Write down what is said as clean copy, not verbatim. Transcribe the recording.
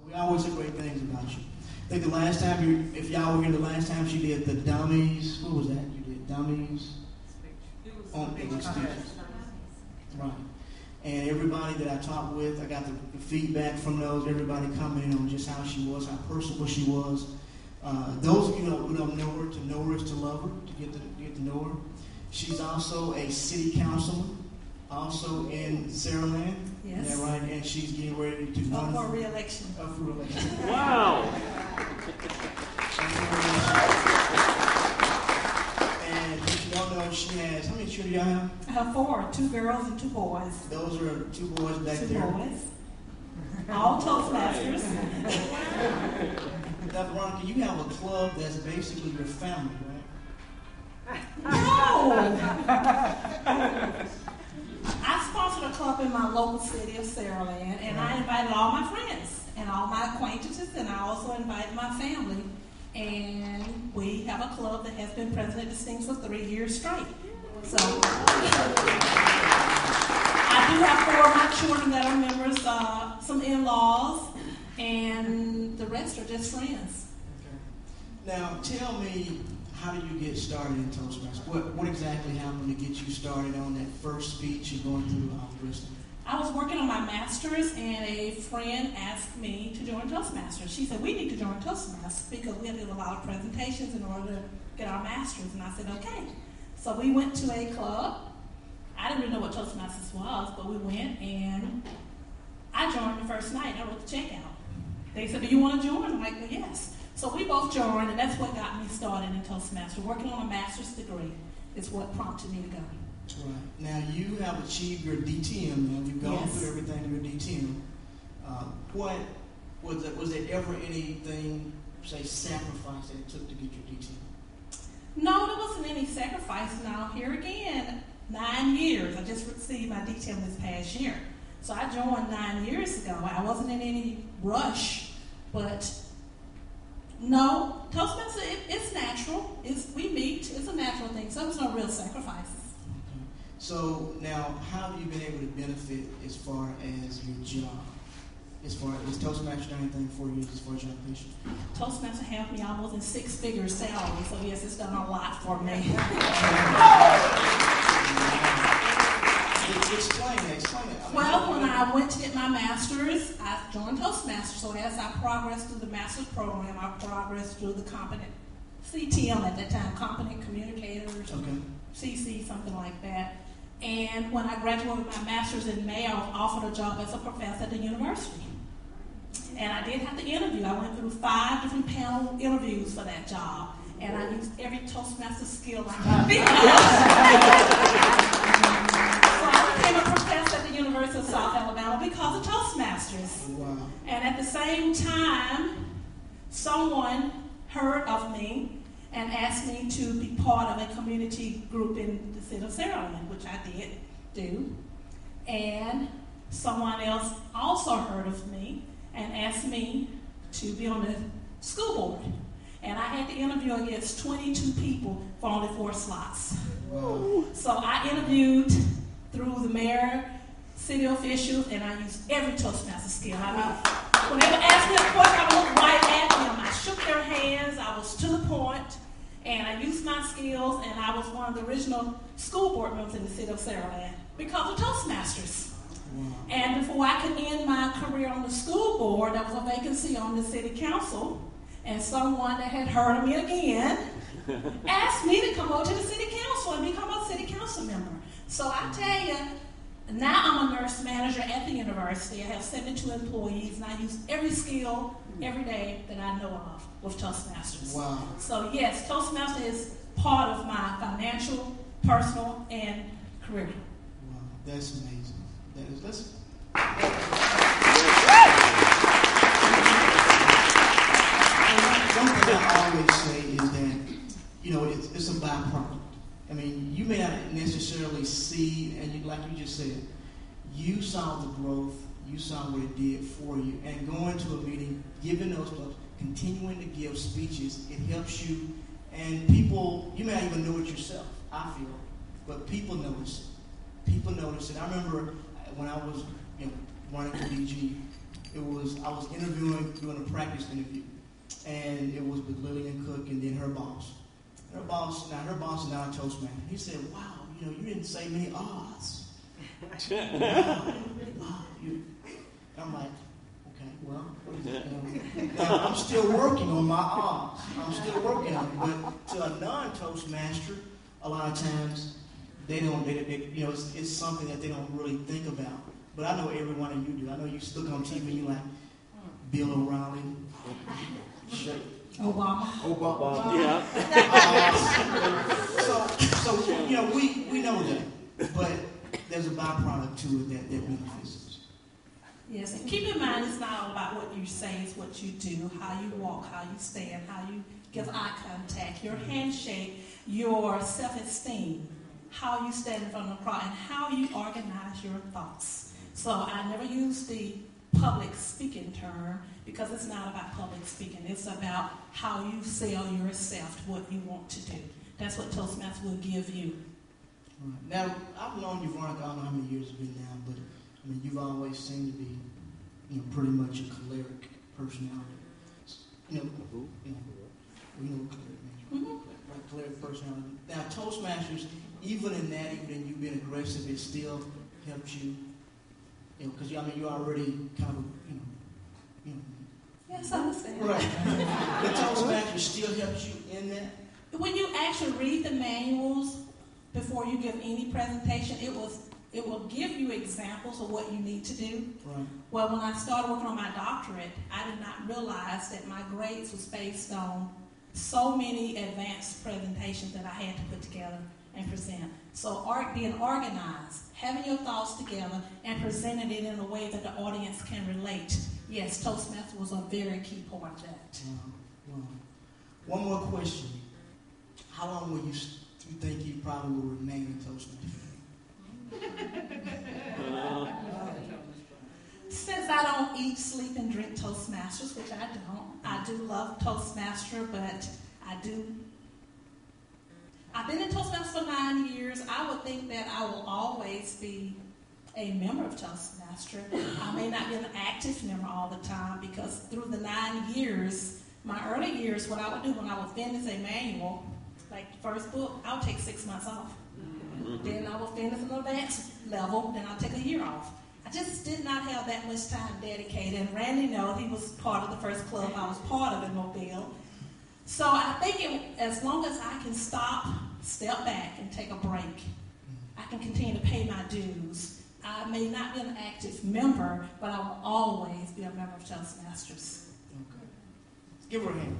We always say great things about you. I think the last time, if y'all were here, the last time she did the dummies, what was that? You did dummies? On speeches. Right. And everybody that I talked with, I got the feedback from those, everybody commenting on just how she was, how personable she was. Those of you who don't know her, to know her is to love her, to get to know her. She's also a city councilman, also in Saraland. Yes. Is that right? And she's getting ready to run for re-election. Up for re-election. Wow. And if you don't know, she has, how many children do y'all have? I have 4, 2 girls and 2 boys. Those are 2 boys back 2 there. 2 boys. All Toastmasters. Now, Veronica, you have a club that's basically your family, right? No! I sponsored a club in my local city of Saraland, and I invited all my friends and all my acquaintances, and I also invited my family. And we have a club that has been president distinct for 3 years straight. So I do have 4 of my children that are members, some in-laws, and the rest are just friends. Okay. Now, tell me, how did you get started in Toastmasters? What exactly happened to get you started on that first speech and going through the rest of it? I was working on my master's, and a friend asked me to join Toastmasters. She said, we need to join Toastmasters because we have to do a lot of presentations in order to get our master's. And I said, okay. So we went to a club. I didn't really know what Toastmasters was, but we went, and I joined the first night. I wrote the check out. They said, do you want to join? I'm like, well, yes. So we both joined, and that's what got me started in Toastmasters. Working on a master's degree is what prompted me to go. Right. Now, you have achieved your DTM now. You've gone through everything in your DTM. What was there ever anything, say, sacrifice that it took to get your DTM? No, there wasn't any sacrifice. Now, here again, 9 years. I just received my DTM this past year. So I joined 9 years ago. I wasn't in any rush, but no, Toastmasters, it's natural. We meet. It's a natural thing. So there's no real sacrifices. Okay. So now, how have you been able to benefit as far as your job? As far as Toastmasters done anything for you as far as your occupation? Toastmasters have me almost in 6-figure salary, so yes, it's done a lot for me. Explain it. Well, when I went to get my master's, I joined Toastmasters. So as I progressed through the master's program, I progressed through the competent CTM at that time, competent communicators, CC, something like that. And when I graduated with my master's in May, I was offered a job as a professor at the university. And I did have to interview. I went through 5 different panel interviews for that job. And I used every Toastmaster skill I could think of. So I became a professor at the University of South Alabama because of Toastmasters. Wow. And at the same time, someone heard of me and asked me to be part of a community group in the city of Saraland, which I did do. And someone else also heard of me and asked me to be on the school board. And I had to interview against 22 people for only 4 slots. Wow. So I interviewed through the mayor, city officials, and I used every Toastmaster skill. I mean, when they would ask me a question, I would look right at them. I shook their hands. I was to the point, and I used my skills, and I was one of the original school board members in the city of Saraland because of Toastmasters. Wow. And before I could end my career on the school board, there was a vacancy on the city council, and someone that had heard of me again asked me to come over to the city council and become a city council member. So I tell you, now I'm a nurse manager at the university. I have 72 employees, and I use every skill every day that I know of with Toastmasters. Wow. So yes, Toastmasters is part of my financial, personal, and career. Wow, that's amazing. That's one thing I always say is that, it's a byproduct. I mean, you may not necessarily see, and like you just said, you saw the growth, you saw what it did for you, and going to a meeting, giving those clubs, continuing to give speeches, it helps you, and people, you may not even know it yourself, I feel, but people notice it. People notice it. I remember when I was running for DG, I was doing a practice interview, and it was with Lillian Cook and then her boss. Her boss is now a Toastmaster. He said, "Wow, you didn't say many R's." Wow. I'm like, okay, well, I'm still working on my R's. I'm still working on it. But to a non-Toastmaster, a lot of times they don't. It's something that they don't really think about. But I know every one of you do. I know you look on TV and you like Bill O'Reilly, Obama. Yeah. So we know that, but there's a byproduct to it that benefits us. Yes, and keep in mind it's not all about what you say, it's what you do, how you walk, how you stand, how you give eye contact, your handshake, your self-esteem, how you stand in front of the crowd, and how you organize your thoughts. So I never use the public speaking term because it's not about public speaking. It's about how you sell yourself to what you want to do. That's what Toastmasters will give you. Right. Now, I've known you, Veronica, I don't know how many years it's been now, but you've always seemed to be, pretty much a choleric personality. We know what choleric means, right? Mm-hmm. Like choleric personality. Now, Toastmasters, even in you being aggressive, it still helps you. Because you're already kind of, Yes, I understand. Right. The Toastmasters still helps you in that. When you actually read the manuals before you give any presentation, it will give you examples of what you need to do. Right. Well, when I started working on my doctorate, I did not realize that my grades was based on so many advanced presentations that I had to put together and present. So being organized, having your thoughts together, and presenting it in a way that the audience can relate. Yes, Toastmasters was a very key part of that. Wow. One more question. How long will you think you probably will remain a Toastmaster? Since I don't eat, sleep, and drink Toastmasters, which I don't, I do love Toastmaster, but I've been in Toastmasters for 9 years. I would think that I will always be a member of Toastmaster. I may not be an active member all the time because through the 9 years, my early years, what I would do when I would finish a manual, like the first book, I would take 6 months off. Then I would finish an advanced level, then I'd take a year off. I just did not have that much time dedicated. And Randy knows he was part of the first club I was part of in Mobile. So I think as long as I can step back and take a break, I can continue to pay my dues. I may not be an active member, but I will always be a member of Toastmasters. Okay. Give her a hand.